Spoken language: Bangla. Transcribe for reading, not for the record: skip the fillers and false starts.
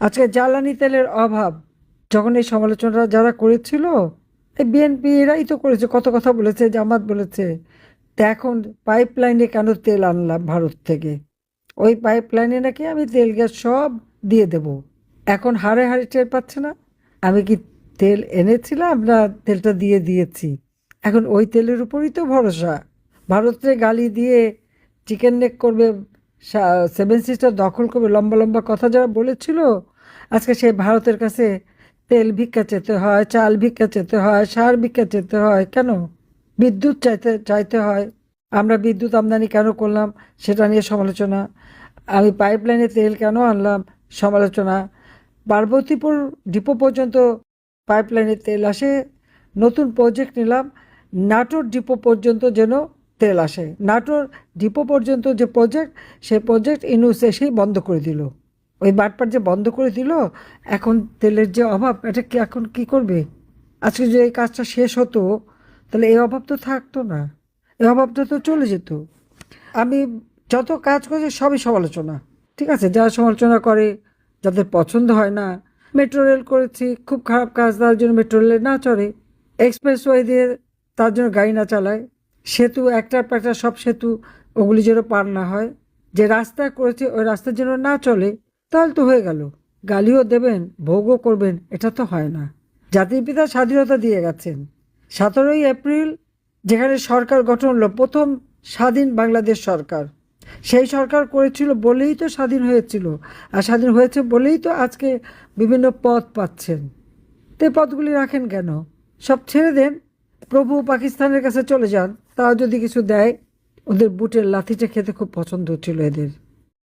আজকে জ্বালানি তেলের অভাব, যখন এই সমালোচনা যারা করেছিল, এই বিএনপি এরাই তো করেছে, কত কথা বলেছে, জামাত বলেছে। তা এখন পাইপলাইনে কেন তেল আনলাম ভারত থেকে? ওই পাইপলাইনে নাকি আমি তেল গ্যাস সব দিয়ে দেব। এখন হাড়ে হাড়ে টের পাচ্ছে না আমি কি তেল এনেছিলাম না তেলটা দিয়ে দিয়েছি। এখন ওই তেলের উপরই তো ভরসা। ভারতে গালি দিয়ে চিকেন নেক করবে, সেভেন সিস্টার দখল করবে, লম্বা লম্বা কথা যারা বলেছিল, আজকে সেই ভারতের কাছে তেল ভিক্ষা চেতে হয়, চাল ভিক্ষা চেতে হয়, সার ভিক্ষা চেতে হয়। কেন? বিদ্যুৎ চাইতে চাইতে হয়। আমরা বিদ্যুৎ আমদানি কেন করলাম সেটা নিয়ে সমালোচনা। আমি পাইপলাইনে তেল কেন আনলাম, সমালোচনা। পার্বতীপুর ডিপো পর্যন্ত পাইপলাইনে তেল আসে, নতুন প্রজেক্ট নিলাম, নাটোর ডিপো পর্যন্ত যেন তেল আসে। নাটোর ডিপো পর্যন্ত যে প্রজেক্ট, সেই প্রজেক্ট ইনুস এসেই বন্ধ করে দিল। ওই বাটপার যে বন্ধ করে দিল, এখন তেলের যে অভাব, এটা কি এখন কি করবে? আজকে যদি এই কাজটা শেষ হতো, তাহলে এই অভাব তো থাকতো না, এই অভাবটা তো চলে যেত। আমি যত কাজ করছি সবই সমালোচনা। ঠিক আছে, যারা সমালোচনা করে, যাদের পছন্দ হয় না। মেট্রো রেল করেছি, খুব খারাপ কাজ, তার জন্য মেট্রো রেলে না চড়ে। এক্সপ্রেসওয়ে দিয়ে তার জন্য গাড়ি না চালায়। সেতু একটার পর একটা সব সেতু, ওগুলি যেন পার না হয়। যে রাস্তা করেছে ওই রাস্তার জন্য না চলে, তাহলে তো হয়ে গেল। গালিও দেবেন, ভোগও করবেন, এটা তো হয় না। জাতির পিতা স্বাধীনতা দিয়ে গেছেন। 17ই এপ্রিল যেখানে সরকার গঠন হলো, প্রথম স্বাধীন বাংলাদেশ সরকার, সেই সরকার করেছিল বলেই তো স্বাধীন হয়েছিল। আর স্বাধীন হয়েছে বলেই তো আজকে বিভিন্ন পদ পাচ্ছেন। তো এই পদগুলি রাখেন কেন? সব ছেড়ে দেন, প্রভু পাকিস্তানের কাছে চলে যান, তারা যদি কিছু দেয়। ওদের বুটের লাথিটা খেতে খুব পছন্দ ছিল এদের।